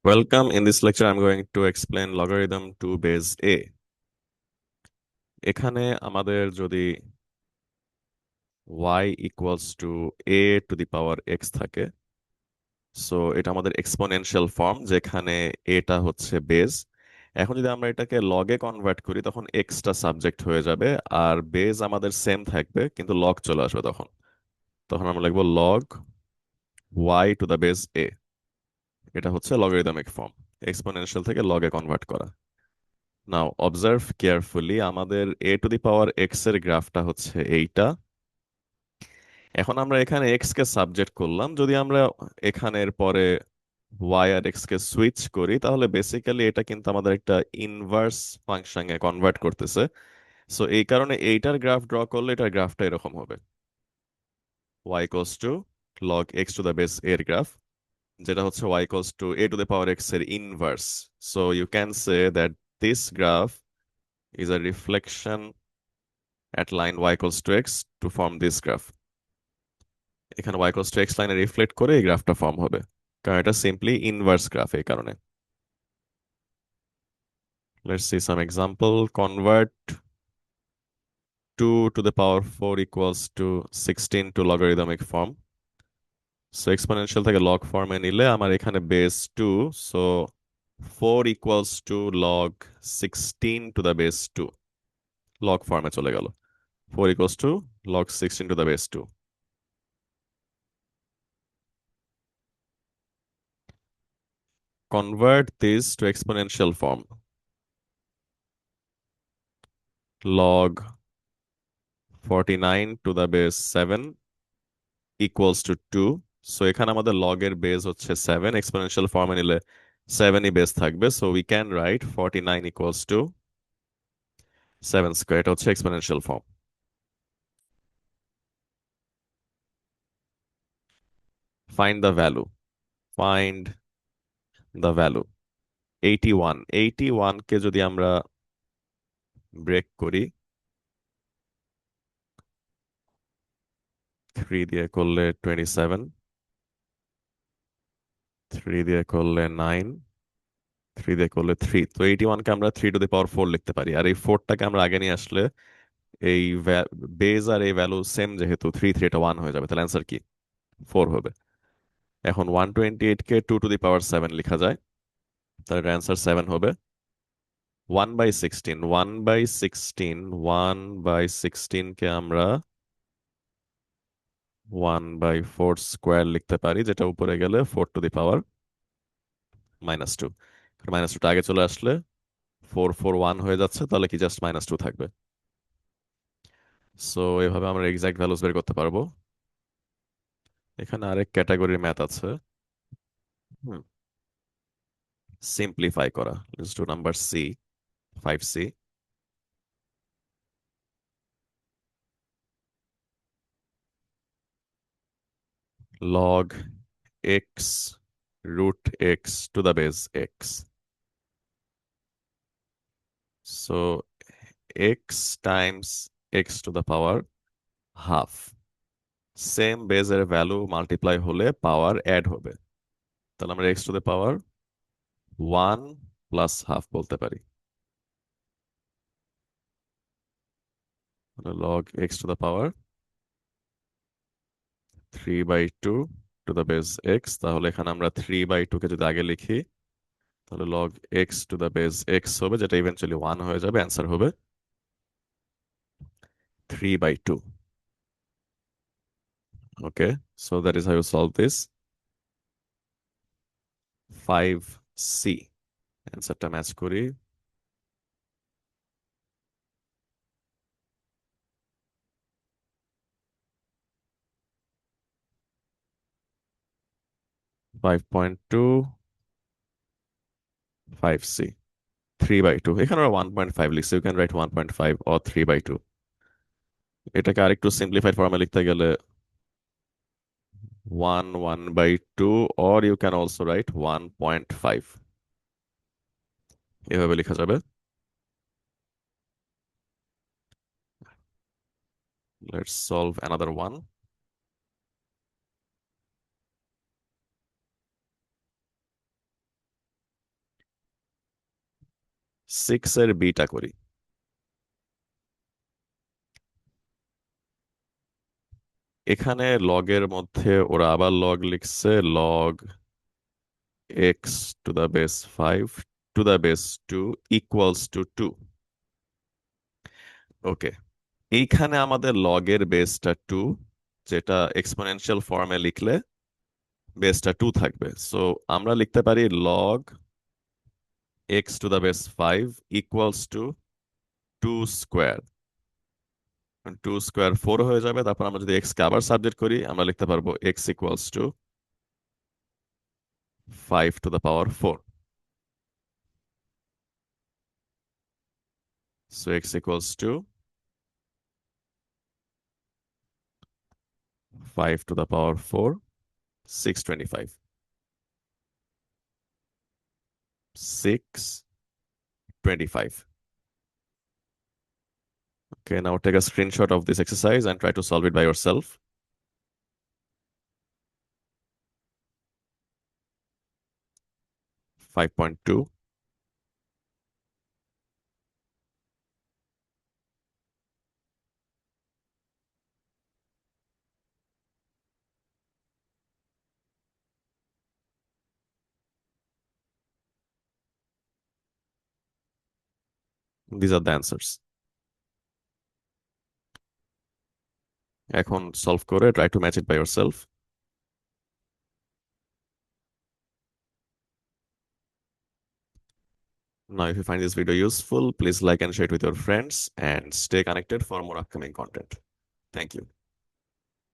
Welcome. In this lecture, I'm going to explain logarithm to base a. এখানে আমাদের যদি y equals to a to the power x থাকে, so এটা আমাদের exponential form, যেখানে এটা হচ্ছে বেজ। এখন যদি আমরা এটাকে লগে কনভার্ট করি, তখন এক্সটা সাবজেক্ট হয়ে যাবে, আর বেজ আমাদের সেম থাকবে, কিন্তু লগ চলে আসবে। তখন তখন আমরা লিখবো log y to the base a। এটা হচ্ছে লগারিদমিক ফর্ম, এক্সপোনেনশিয়াল থেকে লগে কনভার্ট করা। নাও অবজার্ভ কেয়ারফুলি, আমাদের এ টু দি পাওয়ার এক্স এর গ্রাফটা হচ্ছে এইটা। এখন আমরা এখানে এক্স কে সাবজেক্ট করলাম। যদি আমরা এখানের পরে ওয়াই আর এক্স কে সুইচ করি, তাহলে বেসিক্যালি এটা কিন্তু আমাদের একটা ইনভার্স ফাংশনে কনভার্ট করতেছে। সো এই কারণে এইটার গ্রাফ ড্র করলে এটার গ্রাফটা এরকম হবে, y equals to log x to the base এর গ্রাফ, যেটা হচ্ছে y equals to a to the power x এর inverse. So you can say that this graph is a reflection at line y equals to x to form this graph. এখানে y equals to x লাইনে reflect করে এই গ্রাফটা form হবে, কারণ এটা simply inverse graph. এই কারণে let's see some example. Convert 2 to the power 4 equals to 16 to logarithmic form. So exponential থেকে লগ ফর্মে নিলে আমার এখানে base 2, so 4 equals to log 16 to the base 2, log ফর্মে চলে গেল। 4 equals to log 16 to the base 2. Convert this to exponential form. Log 49 to the base 7 equals to 2. So এখানে আমাদের log এর বেস হচ্ছে 7, এক্সপোনেনশিয়াল ফর্মে নিলে 7ই বেস থাকবে। So we can write 49 equals to 7 square. এটা হচ্ছে exponential form. Find the value. Find the value 81। 81 কে যদি আমরা ব্রেক করি, 3 দিয়ে করলে 27, 3 দিয়ে করলে 9, 3 দিয়ে করলে 3। তো 81 কে আমরা 3 টু দি পাওয়ার 4 লিখতে পারি, আর এই 4টাকে আমরা আগে নিয়ে আসলে এই বেজ আর এই ভ্যালু সেম, যেহেতু 3 3 এটা 1 হয়ে যাবে, তাহলে অ্যান্সার কি 4 হবে। এখন 128 কে 2 টু দি পাওয়ার 7 লেখা যায়, তাহলে অ্যান্সার 7 হবে। 1/16, 1/16, 1/16 কে আমরা 1/4 স্কোয়ার লিখতে পারি, যেটা উপরে গেলে 4 টু দি পাওয়ার -2। -2টা আগে চলে আসলে 4 4 1 হয়ে যাচ্ছে, তাহলে কি জাস্ট -2 থাকবে। সো এভাবে আমরা এক্সাক্ট ভ্যালুস বের করতে পারবো। এখানে আরেক ক্যাটাগরির ম্যাথ আছে, হুম, সিম্পলিফাই করা। Let's do number C, 5C। log x root x to the base x. So x times x to the power half. Same বেজের ভ্যালু মাল্টিপ্লাই হলে পাওয়ার অ্যাড হবে, তাহলে আমরা x to the power 1 plus half বলতে পারি। log x to the power 3/2 to the base x। তাহলে এখানে আমরা 3/2 কে যদি আগে লিখি, তাহলে log x to the base x হবে, যেটা ইভেন্চুয়ালি 1 হয়ে যাবে। অ্যান্সার হবে 3/2। Okay, so that is how you solve this. 5C অ্যান্সারটা ম্যাচ করি। 5.2, 5C, 3/2। এখানে আমরা 1.5 লিখছি, ইউ ক্যান রাইট 1.5 অর 3/2। এটাকে আরেকটু সিম্পলিফাইড ফর্মে লিখতে গেলে 1/2, or you can also write 1.5, এভাবে লেখা যাবে। Let's solve another one. এর বিটা করি। এখানে লগের মধ্যে ওরা আবার লগ লিখছে, log x to the base 5 to the base 2 equals to 2। Okay, এইখানে আমাদের লগের বেসটা 2, যেটা এক্সপোনেনশিয়াল ফর্মে লিখলে বেসটা 2 থাকবে। সো আমরা লিখতে পারি log x to the base 5 equals to 2 square. 2 square 4 হয়ে যাবে। তারপর আমরা যদি এক্স কে আবার সাবজেক্ট করি, আমরা লিখতে পারবো x equals to 5 to the power 4। So x equals to 5 to the power 4, 625, 625. Okay, now take a screenshot of this exercise and try to solve it by yourself. 5.2. These are the answers. এখন solve করে try to match it by yourself. Now, if you find this video useful, please like and share it with your friends and stay connected for more upcoming content. Thank you.